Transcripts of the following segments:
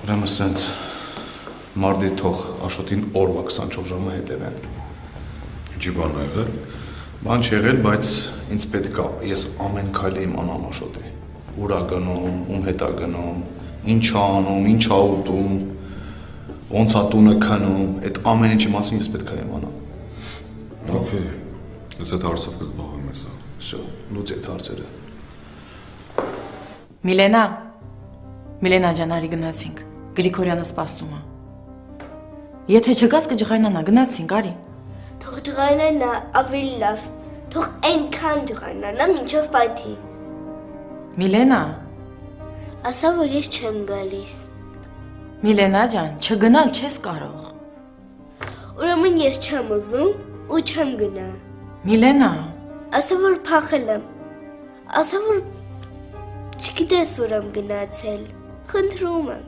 Ուրեմն սենց մարդի թող Աշոտին օրվա 24 ժամը հետևեն։ Ինչի բան ա եղել։ Բան չեղել, բայց ինձ պետք է ես ամեն քայլը իմանամ Աշոտի։ Ուր ա գնում, ում հետ ա գնում, ինչ ա անում, ինչ ա ուտում, ոնց ա տունը քնում, այդ ամեն ինչի մասին ես պետք է իմանամ։ Okay, ես այդ հարցով կզբաղվեմ ես։ Всё, լուծի այդ հարցերը։ Միլենա ջան, արի գնացինք։ Գրիգորյանը սպասում է։ Եթե չգաս կջղայնանա, գնացինք, արի։ Թող ջղայնանա ավելի լավ։ Թող այնքան ջղայնանա, մինչև պայթի։ Միլենա, Ասա, որ ես չեմ գալիս։ Միլենա ջան, չգնալ չես կարող։ Ուրեմն ես չեմ ուզում ու չեմ գնա։ Միլենա, Ասա, որ փախել եմ։ Ասա, որ չգիտես ուր եմ գնացել։ Խնդրում եմ։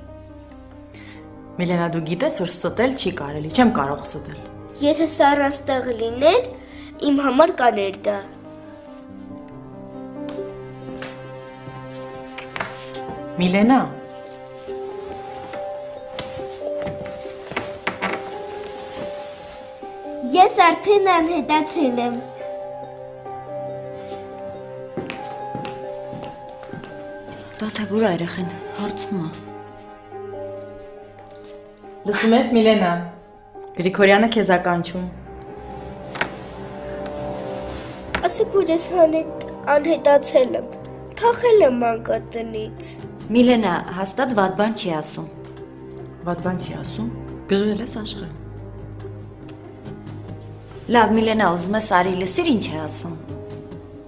Միլենա, դու գիտես, որ ստել չի կարելի, չեմ կարող ստել։ Եթե սառաստեղ լիներ, իմ համար կաներ դա։ Միլենա, Ես արդեն անհետացել եմ։ Դատագուր այրախեն, հարցնում է։ լսում ես Միլենա, Գրիգորյանը քեզ ա կանչում։ Ասեք, որ ես անհետացել եմ։ Փախել եմ մանկատնից։ Միլենա, հաստատ վատ բան չի ասում։ Վատ բան չի ասում, գժվել ես աշխը։ Լավ, Միլենա, ուզում ես արի լսիր ինչ է ասում։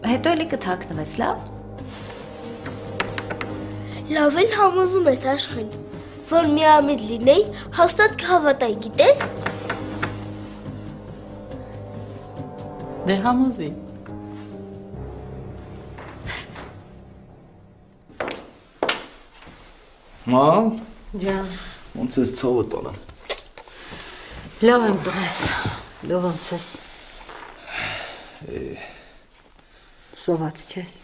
Հետո էլի կթաքնվես, լավ։ Լավ էլ համոզում ես աշխեն, որ միամիտ լինեի, հաստատ կհավատայի, գիտես։ Դե համոզի։ Մամ, Ջան, ոնց ես ցավը տալը։ լավ եմ տղես, դու ոնց ես։ Սոված չես։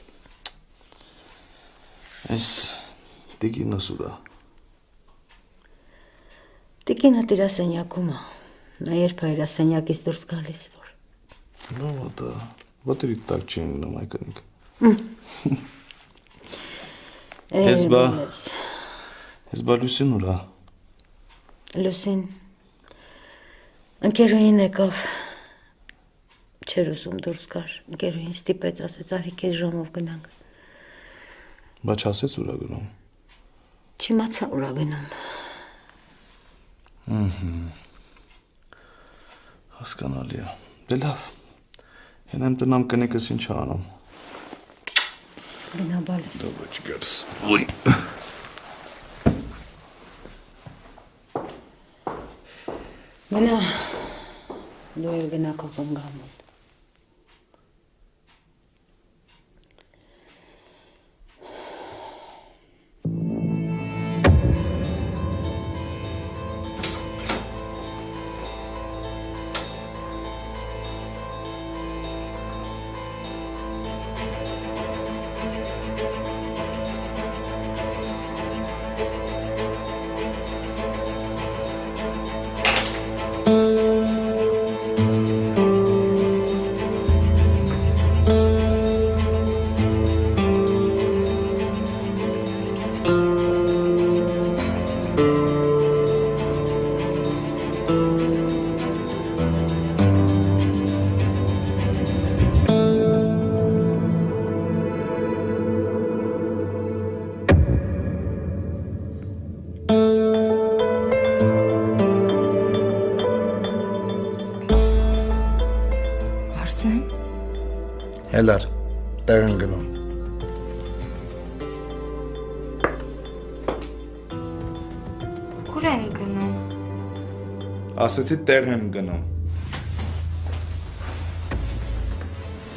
Այս տիկինս ուրա։ Տիկինը տիրասենյակում է, նա երբ է իրասենյակից դուրս գալիս որ։ Ну да, вот и так чинно, майканիկ։ Ես բա Լուսին ուրա։ Լուսին, ընկերուհին եկավ, չեր ուզում դուրս գար, ընկերուհին ստիպեց, ասեց արի քեզ ժամով գնանք։ Բա չասեց ուրա գնում։ Չիմացա ուրա գնում։ Հասկանալի է։ Դե լավ։ Հենեմ տնամ կնիկս ինչ անում։ Գնա բալես։ Դու ոչ գերս։ Ոյ։ Գնա, դու էլ գնա քո կնգամոտ։ Հելար, տեղ են գնում։ Ուր են գնում։ Ասեցի տեղ են գնում։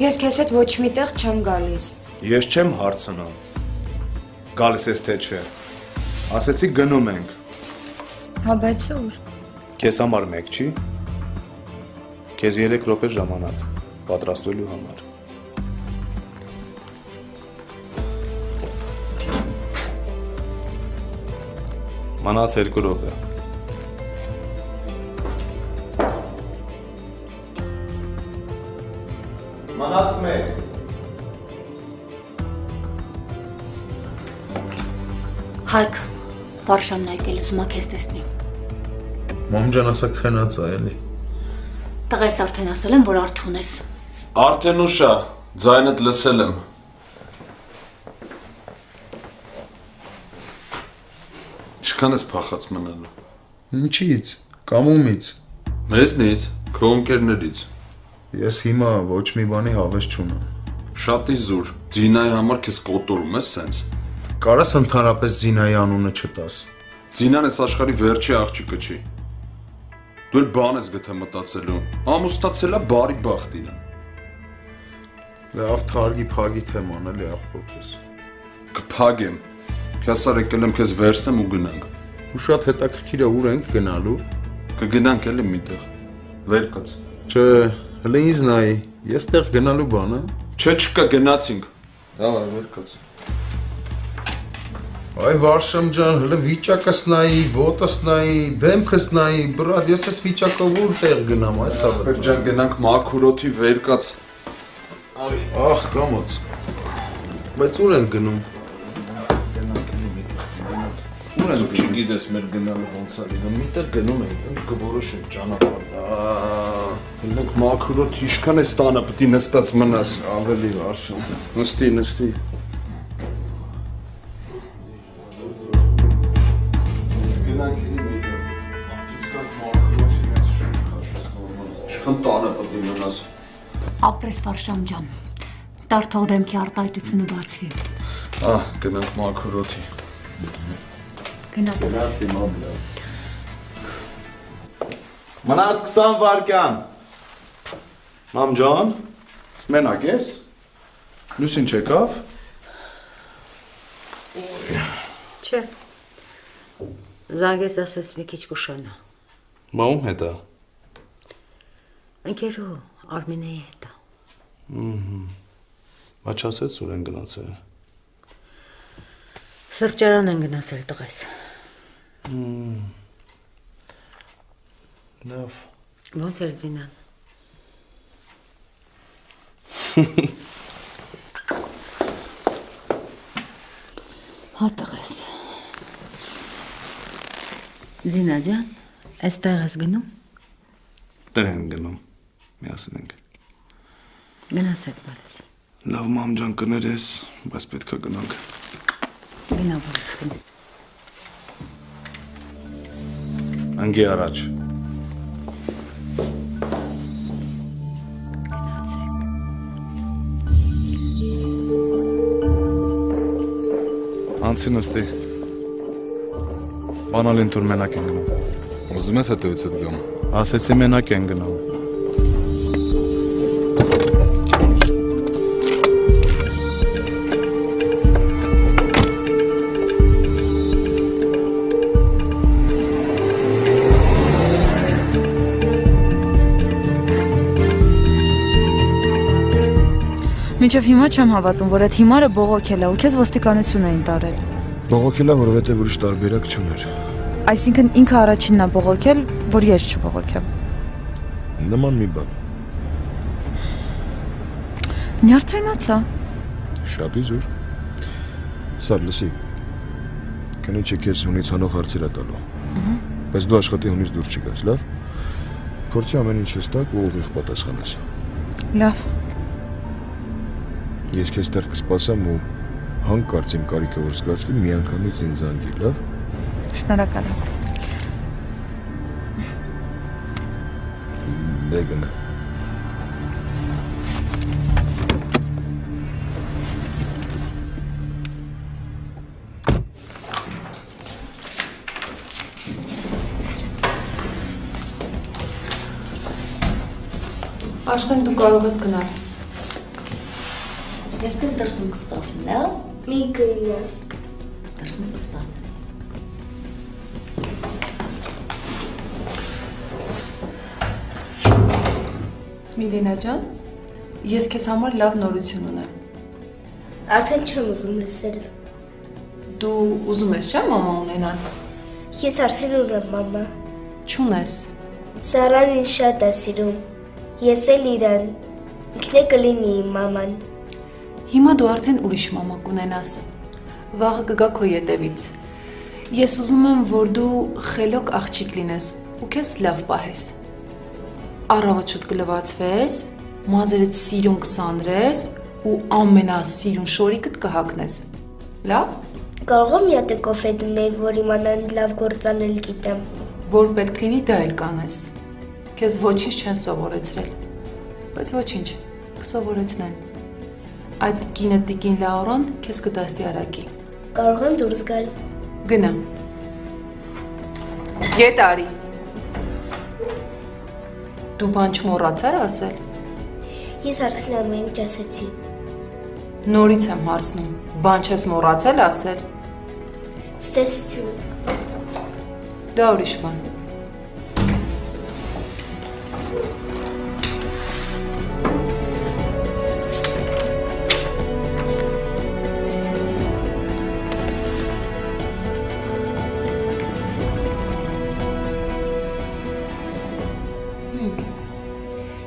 Ես քեզ հետ ոչ մի տեղ չեմ գալիս։ Ես չեմ հարցնում։ Գալիս ես թե չէ։ Ասեցի գնում ենք։ Հա, բայց ուր։ Քեզ համար մեկ չի։ Քեզ 3 րոպե ժամանակ պատրաստվելու համար։ Մնաց 2 րոպե։ Մնաց 1։ Հայկ, Վարշավն եկել ուզում ա քեզ տեսնի։ Մամ ջան, ասա քնած է էլի։ Տղես արդեն ասել եմ, որ արթուն ես։ Արդենուշա, ձայնդ լսել եմ։ Ինչքան ես փախած մնալու։ Ինչից, կամումից։ Մեզնից, քո ընկերներից։ Ես հիմա ոչ մի բանի հավես չունեմ։ Շատ իզուր, Ձինայի համար քեզ կոտորում ես սենց։ Կարաս ընդհանրապես Զինայի անունը չտաս։ Ձինան ես աշխարհի վերջի աղջիկը չի։ Դու էլ բան ես գտե մտածելու։ Ամուսնացել է բարի բախտին։ Լավ թարգի փագի թեման էլի աղբոքս։ Կփագեմ։ Քասար եկել եմ քեզ վերցնեմ ու գնանք։ Ու շատ հետաքրքիր է ուր ենք գնալու։ Կգնանք էլի միտեղ։ Վեր կաց։ Չէ, հələ ինձ նայի, ես տեղ գնալու բան է։ Չէ, չկա գնացինք։ Լավ, վեր կաց։ Այ Վարշամ ջան, հələ վիճակս նայի, ոտս նայի, դեմքս նայի, բրատ, ես ես վիճակով ուր տեղ գնամ, այդ ցավը։ Պետք ջան գնանք մաքուրոթի վեր կաց։ Ախ, կամոց։ Բայց ուր ենք գնում։ Ուր ենք չգիտես մեր գնալը ոնց է լինում։ Միտեղ գնում ենք, կորոշենք ճանապարհը։ Գնանք մաքուրոթ, ինչքան է տանը պետք է նստած մնաս։ Ավելի Վարշամ։ Նստի։ Ինչքան տանը պետք է մնաս։ Ապրես Վարշամ ջան։ Տարթող դեմքի արտահայտությունը բացվի։ Ահ, գնանք մաքուրոթի։ Գնա տղես։ Մնաց 20 վարկյան։ Մամ ջան, մենակ ես։ Լուսին չեկավ։ Չէ։ Զանգեց ասես մի քիչ կուշանա։ Բա ում հետ է։ Ընկերու Արմինեի հետ է։ Բա չասեց ուր են գնացել։ Սրճարան են գնացել տղես։ Լավ։ Ոնց էր Ձինան։ Հա տղես։ Ձինա ջան, այստեղ ես գնում։ Տեղ եմ գնում։ Միասին ենք։ Գնացեք բարես։ Լավ մամ ջան կներես, բայց պետք է գնանք։ Գնա բարես գնա։ Անգի առաջ։ Անցի նստի։ Բանալին տուր մենակ են գնում։ Ուզում ես հետևից հետ գամ։ Ասեցի մենակ են գնում։ Մինչև հիմա չեմ հավատում, որ այդ հիմարը բողոքել է ու քեզ ոստիկանություն էին տարել։ Բողոքել է, որովհետև ուրիշ տարբերակ չուներ։ Այսինքն ինքը առաջինն է բողոքել, որ ես չբողոքեմ։ Նման մի բան։ Նյարդայնացա։ Շատ իզուր։ Սար լսի։ Քանիչը քեզ հունից հանող հարցեր է տալու։ Բայց դու աշխատի հունից դուրս չգաս, լավ։ Փորձի ամեն ինչ հստակ ու ուղիղ պատասխանես։ Լավ։ Ես քեզ տեղ կսպասեմ ու հանկարծ իմ կարիքը որ զգացվի միանգամից ինձ զանգի, լավ։ Շնորհակալ եմ։ Դե գնա։ Աշխեն դու կարող ես գնալ։ Ես քեզ դրսում կսպասեմ, լավ։ Մի գնա։ Դրսում կսպասեմ։ Միլենա ջան, ես քեզ համար լավ նորություն ունեմ։ Արդեն չեմ ուզում լսել։ Դու ուզում ես, չէ՞, մամա ունենալ։ Ես արդեն ունեմ, մամա։ Չունես։ Սառան ինձ շատ է սիրում։ Ես էլ իրան։ Ինքն է կլինի իմ մաման։ Հիմա դու արդեն ուրիշ մամա կունենաս։ Վաղը կգա քո ետևից։ Ես ուզում եմ, որ դու խելոք աղջիկ լինես ու քեզ լավ պահես։ Առավոտ շուտ կլվացվես, մազերդ սիրուն կսանրես ու ամենասիրուն շորիկդ կհագնես։ Լավ։ Կարող եմ մի հատ կոֆե դնել, որ իմանան լավ գործանել գիտեմ։ Որ պետք լինի դա էլ կանես։ Քեզ ոչինչ չեն սովորեցրել։ Բայց ոչինչ, կսովորեցնեն։ Այդ կինը տիկին Լաուրան քեզ կդաստիարակի։ Կարող եմ դուրս գալ։ Գնա։ Ետ արի։ Դու բան չմոռացար ասել։ Ես արդեն ամեն ինչ ասացի։ Նորից եմ հարցնում, բան չես մոռացել ասել։ Ստեսություն։ Դա ուրիշ բան։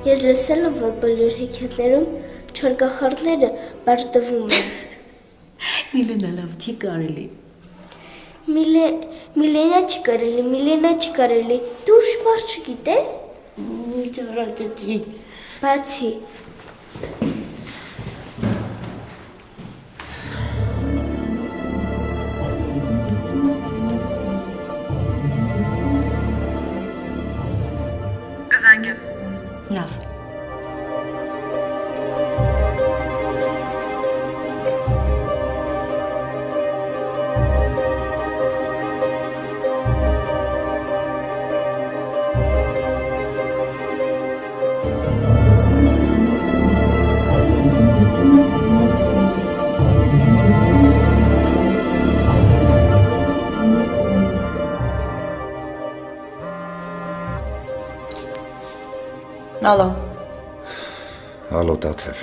Ես լսել եմ, որ բոլոր հեքիաթներում չորգախառները բարձվում են։ Միլենա լավ չի կարելի։ Միլենա չի կարելի, դու ուրիշ բառ չգիտես։ Ճարաճի։ Բացի։ Կզանգեմ։ Լավ։ Ալո։ Ալո, Տաթև։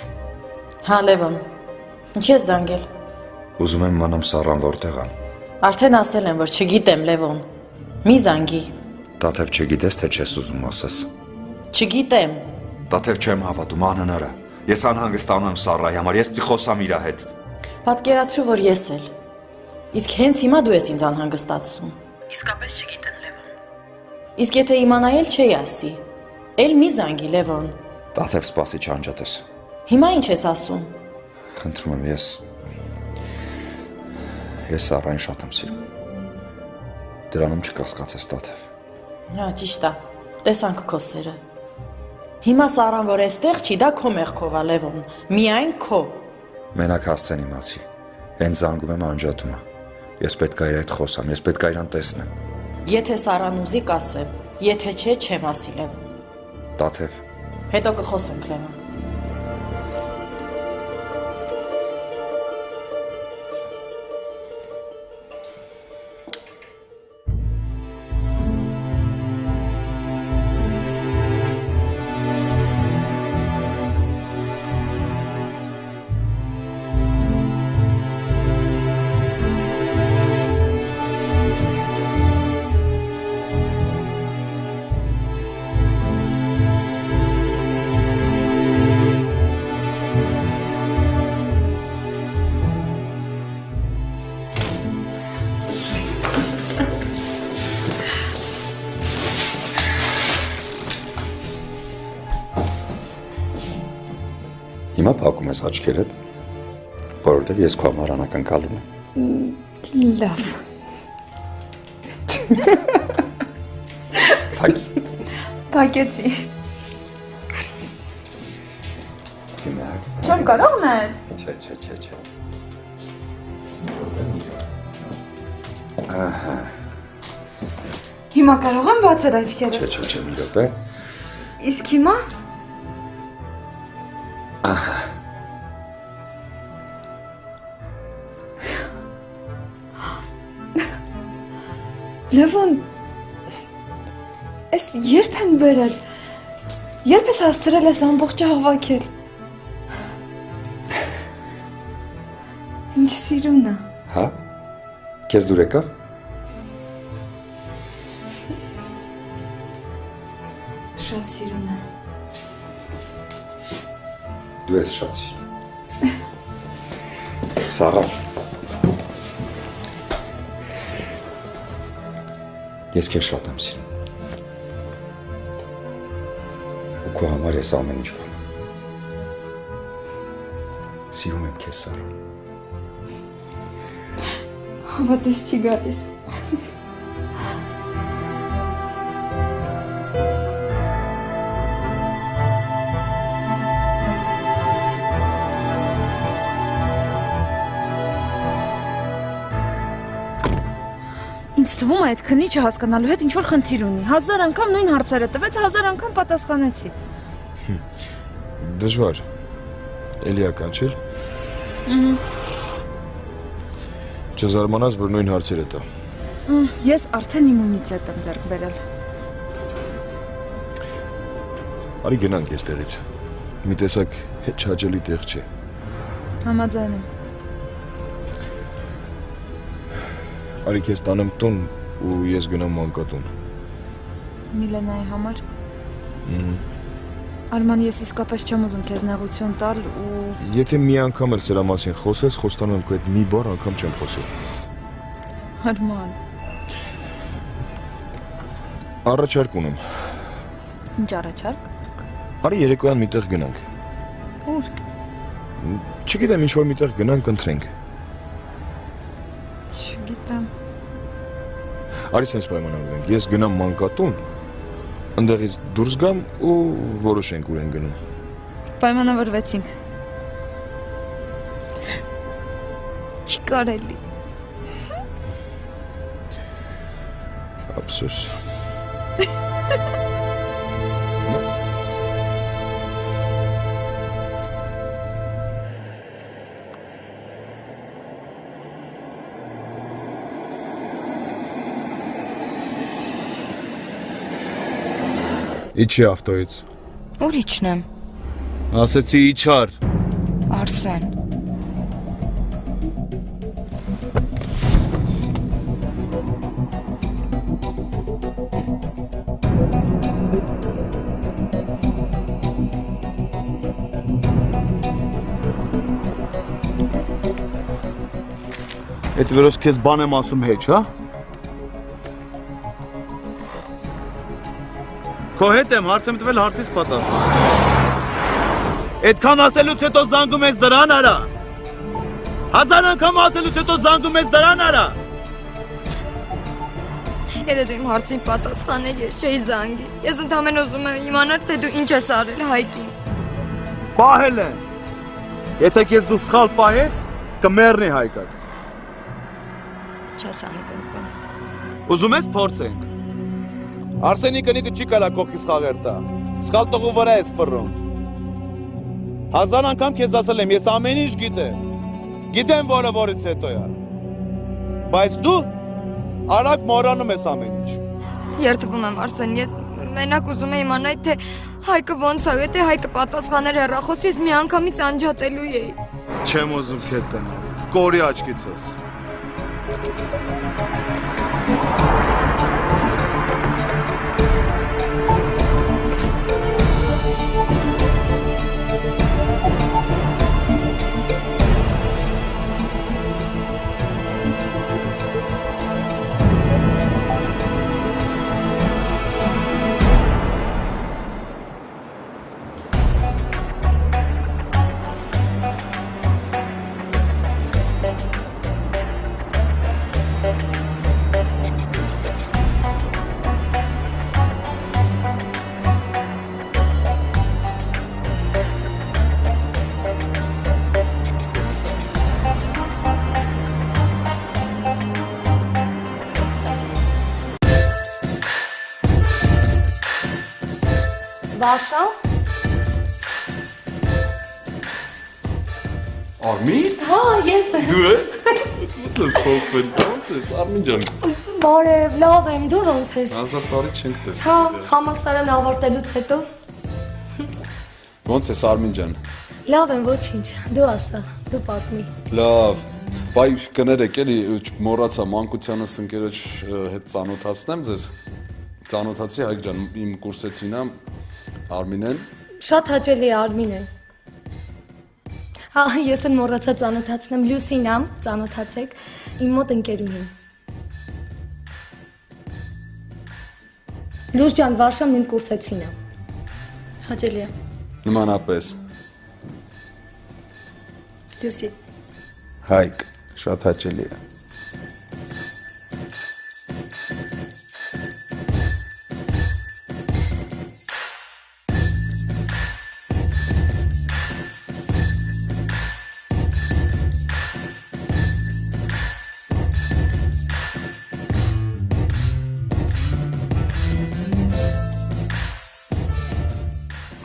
Հա, Լևոն։ Ինչ ես զանգել։ Ուզում եմ մանամ Սառան որտեղ է։ Արդեն ասել եմ, որ չգիտեմ, Լևոն։ Մի զանգի։ Տաթև չգիտես, թե չես ուզում ասես։ Չգիտեմ։ Տաթև չեմ հավատում, անհնար է։ Ես անհանգստանում եմ Սառայի համար, ես պիտի խոսամ իր հետ։ Պատկերացրու, որ ես էլ։ Իսկ հենց հիմա դու ես ինձ անհանգստացնում։ Իսկապես չգիտեմ, Լևոն։ Իսկ եթե իմանայել չէի ասի։ Էլ մի զանգի, Լևոն։ Տաթև սպասի չանջատես։ Հիմա ինչ ես ասում։ Խնդրում եմ, ես Սառային շատ եմ սիրում։ Դրանում չկասկածես, Տաթև։ Հա, ճիշտ է։ Տեսանք քո սերը։ Հիմա Սառան, որ էստեղ չի, դա քո մեղքով է, Լևոն։ Միայն քո։ Մենակ հասցեն իմացի։ Հենց զանգում եմ անջատում է։ Ես պետք է իր հետ խոսամ, ես պետք է իրան տեսնեմ։ Եթե Սառան ուզի կասեմ, եթե չէ, չեմ ասի, Լևոն։ Տաթև։ Հետո կխոսենք, Լևոն։ Հիմա փակում ես աչքերդ, որովհետև ես քո համար անակնկալում եմ։ Լավ։ Փակի։ Փակեցի։ Չեմ կարող նայել։ Չէ։ Հիմա կարող եմ բացել աչքերս։ Չէ, մի րոպե։ Իսկ հիմա։ Լևոն, ես երբ են բերել, երբ ես հասցրել ես ամբողջը հավաքել, ինչ սիրուն է։ Հա, կեզ դուր եկավ, շատ սիրուն է։ Դու ես շատ սիրուն։ Սաղա։ Ես քեզ շատ եմ սիրում։ Ու քո համար ես ամեն ինչ կանեմ։ Սիրում եմ քեզ, Սառա։ Հավատես չի գալիս։ Ինձ թվում է այդ քնիչը հասկանալու հետ ինչ-որ խնդիր ունի։ 1000 անգամ նույն հարցերը տվեց, 1000 անգամ պատասխանեցի։ Դժվար։ Էլի է կանչել։ Չզարմանաս, որ նույն հարցերը տա։ Ես արդեն իմունիտետ եմ ձեռք բերել։ Արի գնանք այստեղից։ Մի տեսակ հետ չհաճելի տեղ չէ։ Համաձայն եմ։ Արի քեզ տանեմ տուն ու ես գնամ մանկատուն։ Միլենայի համար։ Արման, ես իսկապես չեմ ուզում քեզ նեղություն տալ ու… Եթե մի անգամ էլ սրա մասին խոսես, խոստանում եմ քո հետ մի բառ անգամ չեմ խոսել։ Արման։ Առաջարկ ունեմ։ Ինչ առաջարկ։ Արի երեկոյան միտեղ գնանք։ Ուր։ Չգիտեմ, ինչ որ միտեղ գնանք, ընտրենք։ Չգիտեմ։ Արի սենց պայմանավորենք, ես գնամ մանկատուն, ընդեղից դուրս գամ ու որոշենք ուր են գնում։ Պայմանավորվեցինք։ Չի կարելի։ Ափսոս։ Իջի ավտոյից։ Ուր իջնեմ։ Ասեցի իջար։ Արսեն։ Այդ վերոս քեզ բան եմ ասում հեչ, հա? Քո հետ եմ, հարց եմ տվել, հարցից պատասխան։ Այդքան ասելուց հետո զանգում ես դրան արա։ 1000 անգամ ասելուց հետո զանգում ես դրան արա։ Եթե դու իմ հարցին պատասխաներ, ես չէի զանգի։ Ես ընդամենը ուզում եմ իմանալ, թե դու ինչ ես արել Հայկին։ Պահել եմ։ Եթե քեզ դու սխալ պահես, կմեռնի Հայկատ։ Չես անի տենց բան։ Ուզում ես փորձենք։ Արսենի կնիկը չի կարա կողքից խաղեր տա։ Սխալ տողու վրա ես ֆռում։ 1000 անգամ քեզ ասել եմ, ես ամեն ինչ գիտեմ։ Գիտեմ, որը որից հետո է։ Բայց դու արագ մոռանում ես ամեն ինչ։ Երդվում եմ Արսեն, ես մենակ ուզում եմ իմանալ, թե Հայկը ոնց է, եթե Հայկը պատասխաներ հեռախոսից մի անգամից անջատելու էի։ Չեմ ուզում քեզ տնալ։ Կորի աչքից ես։ Վարշա։ Արմին։ Հա, ես եմ։ Դու ես։ Ոնց ես փոխվել, ոնց ես Արմին ջան։ Բարև, լավ եմ, դու ոնց ես։ Հազար տարի չենք տեսել։ Հա, համալսարան ավարտելուց հետո։ Ոնց ես Արմին ջան։ Լավ եմ, ոչինչ, դու ասա, դու պատմի։ Լավ։ Բայ կներեք էլի մոռացա մանկությանս ընկերոջ հետ ծանոթացնեմ ձեզ։ Ծանոթացի Հայկ ջան, իմ կուրսեցին է, Արմինեն։ Շատ հաճելի է Արմինեն։ Հա, ես էլ մոռացա ծանոթացնեմ Լուսին ամ, ծանոթացեք, իմ մոտ ընկերուհին։ Լուս ջան, Վարշավն իմ կուրսեցին է։ Հաճելի է։ Նմանապես։ Լուսի։ Հայկ, շատ հաճելի է։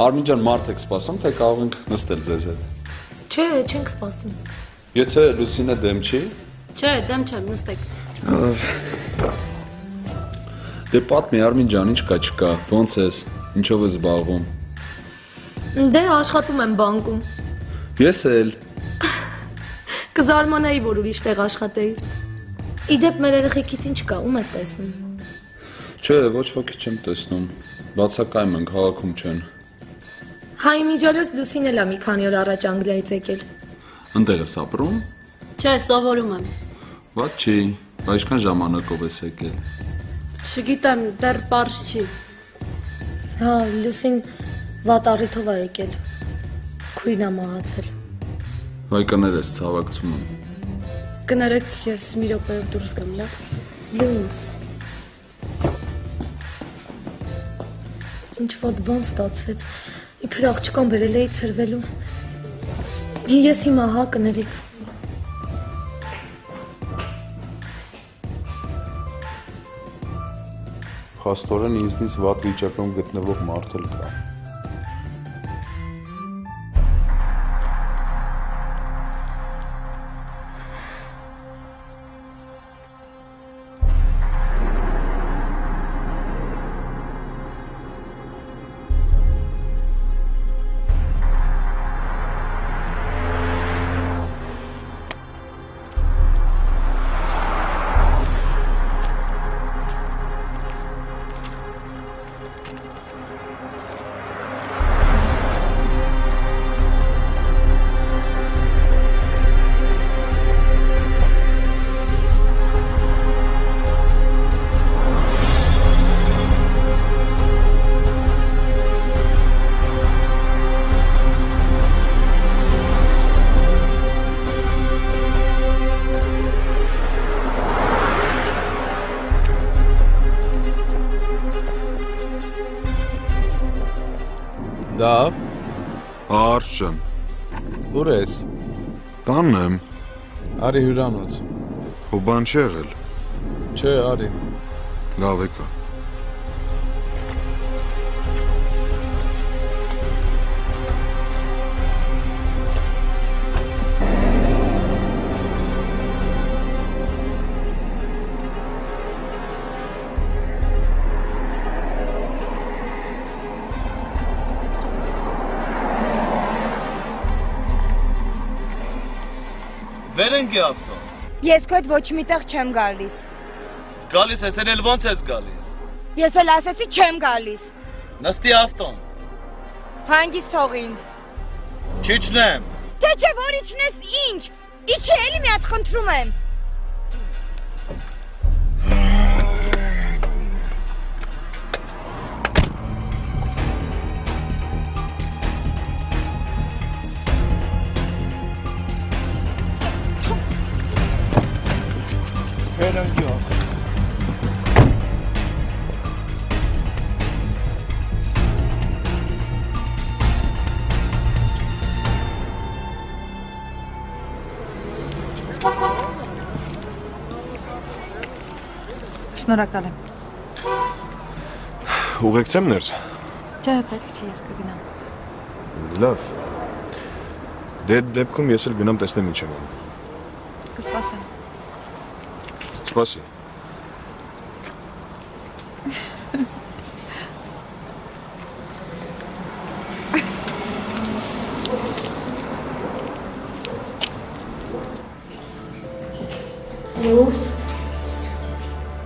Արմին ջան, մարդ եք սպասում, թե կարող ենք նստել ձեզ հետ։ Չէ, չենք սպասում։ Եթե Լուսինը դեմ չի։ Չէ, դեմ չեմ, նստեք։ Դե պատմի Արմին ջան, ինչ կա չկա, ոնց ես, ինչով ես զբաղվում։ Դե աշխատում եմ բանկում։ Ես էլ։ Կզարմանայի, որ ուրիշ տեղ աշխատեիր։ Իդեպ մեր երեխեքից ինչ կա, ում ես տեսնում։ Չէ, ոչ ոքի չեմ տեսնում։ Բացակայում են, քաղաքում չեն։ Հայ միջալոց Լուսին էլ է մի քանի օր առաջ Անգլիայից եկել։ Ընդեղ ես ապրում։ Չէ, սովորում եմ։ Ված չի, այսքան ժամանակով ես եկել։ Չգիտեմ, դեռ պարզ չի։ Հա, Լուսին վատ առիթով է եկել։ Քույրն է մահացել։ Վայ կներես, ցավակցում եմ։ Կներեք, ես մի րոպեով դուրս գամ, լավ։ Լուս։ Ինչ ոտ բան ստացվեց։ Իբր աղջկան բերել էի ցրվելու։ Ես հիմա հա կներեք։ Փաստորեն ինձնից վատ վիճակում գտնվող մարդ էլ կա։ Լավ, Արշ ջան, ուր ես։ տանն եմ, Արի հյուրանոց։ հո բան չի եղել։ Չէ, արի։ Լավ եկա։ Վերենգի ավտո։ Ես քո հետ ոչ միտեղ չեմ գալիս։ Գալիս ես, էլ ոնց ես գալիս։ Ես էլ ասացի չեմ գալիս։ Նստի ավտոն։ Հանգիստ թող ինձ։ Չիջնեմ։ Թե չէ որ իջնես ինչ։ Իջի էլի մի հատ խնդրում եմ։ Վերենգի ասեց։ Շնորհակալ եմ։ Ուղեկցեմ ներս։ Չէ, պետք չի, ես կգնամ։ Լավ։ Դե դեպքում ես էլ գնամ տեսնեմ ինչ եմ անում։ Կսպասեմ։ Սպասի։ Լուս։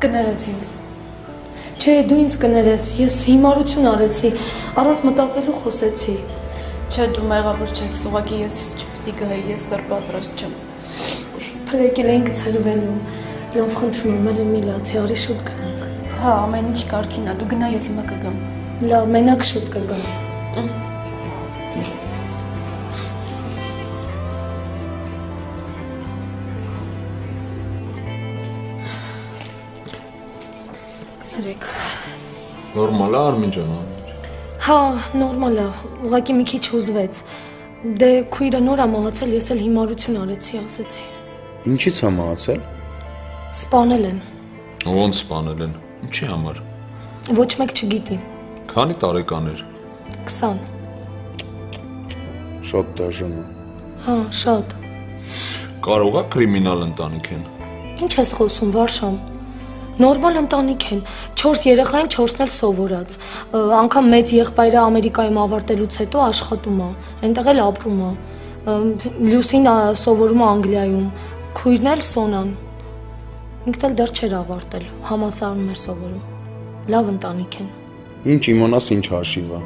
Կներես ինձ։ Չէ, դու ինձ կներես, ես հիմարություն արեցի, առանց մտածելու խոսեցի։ Չէ, դու մեղավոր չես, ուղղակի ես չպիտի գայի, ես դեռ պատրաստ չեմ։ Փրեկել ենք ցրվելու։ Լավ խնդրում եմ, ելի մի լացի, արի շուտ գնանք։ Հա, ամեն ինչ կարգին է, դու գնա, ես հիմա կգամ։ Լավ, մենակ շուտ կգաս։ Կներեք։ Նորմալ է Արմին ջան։ Հա, նորմալ է, ուղղակի մի քիչ հուզվեց։ Դե քույրը նոր է մահացել, ես էլ հիմարություն արեցի, ասեցի։ Ինչի՞ց է մահացել։ Սպանել են։ Ոնց սպանել են։ Ինչի համար։ Ոչ մեկ չգիտի։ Քանի տարեկան էր։ 20։ Շատ դաժան է։ Հա, շատ։ Կարող է կրիմինալ ընտանիք են։ Ինչ ես խոսում, Վարշան։ Նորմալ ընտանիք են, 4 երեխային 4-ն էլ սովորած։ Անգամ մեծ եղբայրը Ամերիկայում ավարտելուց հետո աշխատում է, այնտեղ էլ ապրում է։ Լուսին սովորում է Անգլիայում, քույրն էլ Սոնան։ Ինքն էլ դեռ չէր ավարտել, համալսարանում էր սովորում։ Լավ ընտանիք են։ Ինչ իմանաս ինչ հաշիվ է։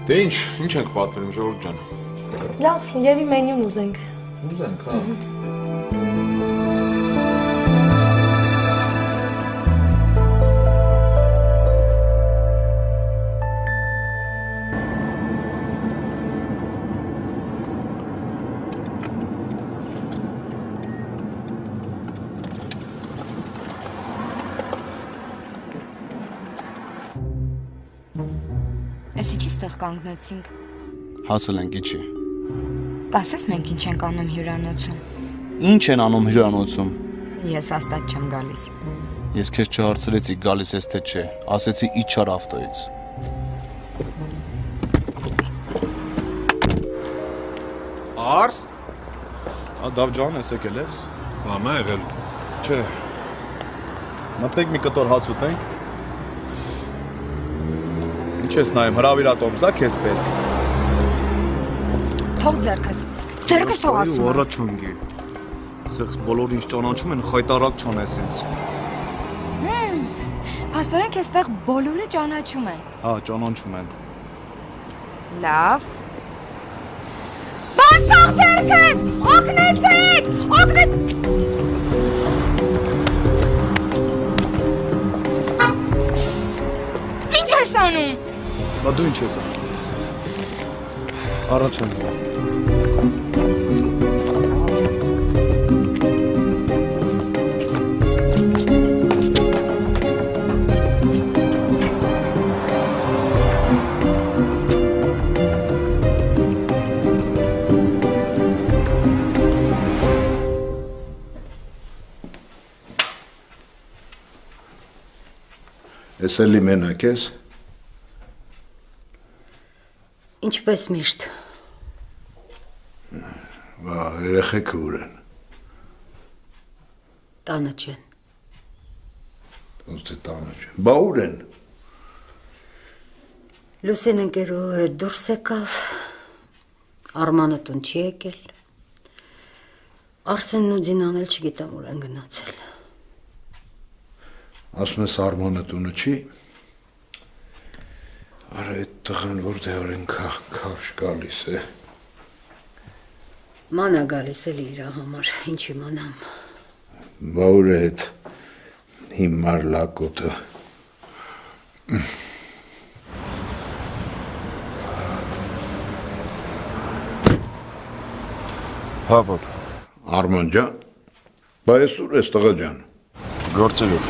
Դե ինչ ենք պատվիրում ժողովուրդ ջան։ Լավ, Եվի մենյուն ուզենք։ Ուզենք, հա։ Էս ինչի՞ ստեղ կանգնեցինք։ Հասել ենք իջի։ Կասես մենք ինչ ենք անում հյուրանոցում։ Ինչ են անում հյուրանոցում։ Ես հաստատ չեմ գալիս։ Ես քեզ չհարցրեցի գալիս ես թե չէ, ասեցի իջար ավտոյից։ Արս։ Դավ ջան, ես եկել ես։ Բանա եղել։ Չէ։ Մտեք մի կտոր հաց ուտենք։ Ինչ ես նայում, հրավիրատոմսա քեզ պետք։ Թող ձեռքս։ Ձեռքս թող ասում։ Առաջանքի։ Սեղս բոլորը ինչ ճանաչում են, խայտարակ չանես ինձ։ Փաստորեն քեզ տեղ բոլորը ճանաչում են։ Հա, ճանաչում են։ Լավ։ Բաց թող ձեռքս։ Օգնեցեք։ Ինչ ես անում։ Բա դու ինչ ես անում։ Առաջանք։ Ես էլի մենակ ես։ Ինչպես միշտ։ Բա երեխեքը ուր են։ Տանը չեն։ Ոնց է տանը չեն։ Բա ուր են։ Լուսին ընկերուհու հետ դուրս եկավ։ Արմանը տուն չի եկել։ Արսենն ու Դինան էլ չգիտեմ ուր են գնացել։ Ասում ես Արմանը տունը չի։ Արա այդ տղան որտեղ են քարշ գալիս է։ Մանա գալիս էլի իր համար, ինչ իմանամ։ Բա ուր է այդ հիմար լակոտը։ Հա բաբ։ Արման ջան։ Բա ես ուր ես տղա ջան։ Գործերով։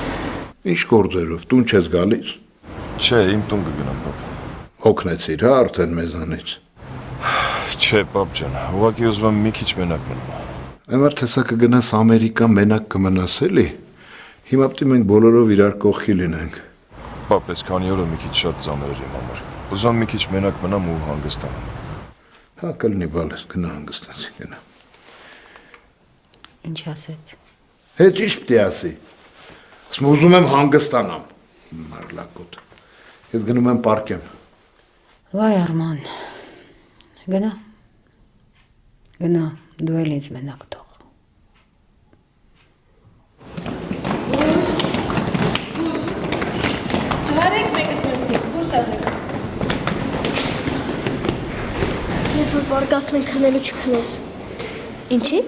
Ինչ գործերով, տուն չես գալիս։ Չէ, իմ տուն կգնամ բաբ։ Հոգնեցիր, հա, արդեն մեզանից։ Չէ, բաբ ջան, ուղղակի ուզում եմ մի քիչ մենակ մնամ։ Այնվար տեսա կգնաս Ամերիկա մենակ կմնաս էլի։ Հիմա պետք է մենք բոլորով իրար կողքի լինենք։ Բաբ, այս քանի օրը մի քիչ շատ ծանր էր իմ համար։ Ուզում եմ մի քիչ մենակ մնամ ու հանգստանամ։ Հա, կլինի բալես, գնա հանգստացի, գնա։ Ինչ ասեց։ Հետ ինչ պետք է ասի։ Ասում ուզում եմ հանգստանամ։ Հիմար լակոտ։ Ես գնում եմ պարկեմ։ Վայ Արման, Գնա։ Գնա, դու էլ ինձ մենակ թող։ Չարեք մեկ դուրսի, դուրս աղեք։ Երբ որ բարգասնենք քնելու չքնես։ Ինչի՞։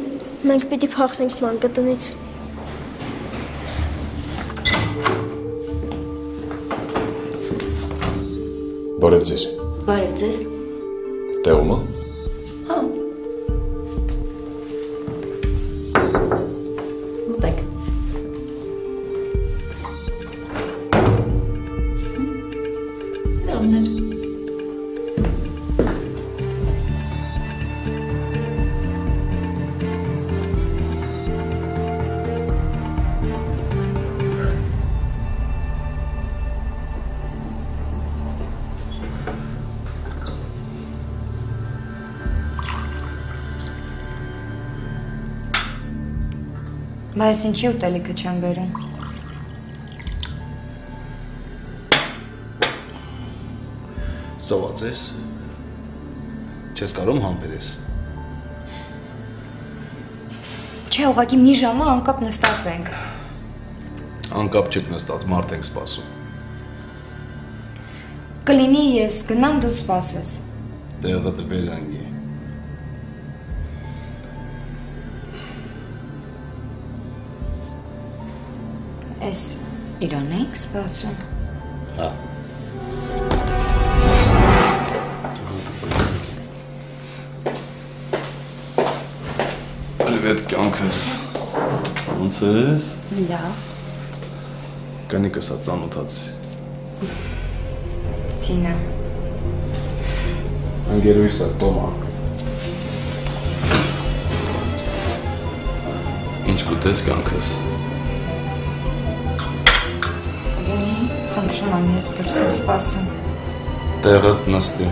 Մենք պիտի փախնենք մանկատնից։ Բարև ձեզ։ Բարև ձեզ։ Տեղում է։ Հա։ Մտեք։ Լավներ։ Բայց ինչի ուտելիքը չեմ բերում։ Սոված ես։ Չես կարում համբերես։ Չէ, ուղղակի մի ժամը անկապ նստած ենք։ Անկապ չեք նստած, մարդ ենք սպասում։ Կլինի ես գնամ դու սպասես։ Տեղը վերանգի։ Էս իրան ենք սպասում։ Հա։ Привет, կյանքս։ Ոնց ես։ Լավ։ Կնիկս ծանոթացի։ Ցինա։ Անգերույսը Տոմա։ Ինչ կուտես կյանքս։ Խնդրում եմ ես դրսում սպասեմ։ Տեղդ նստի։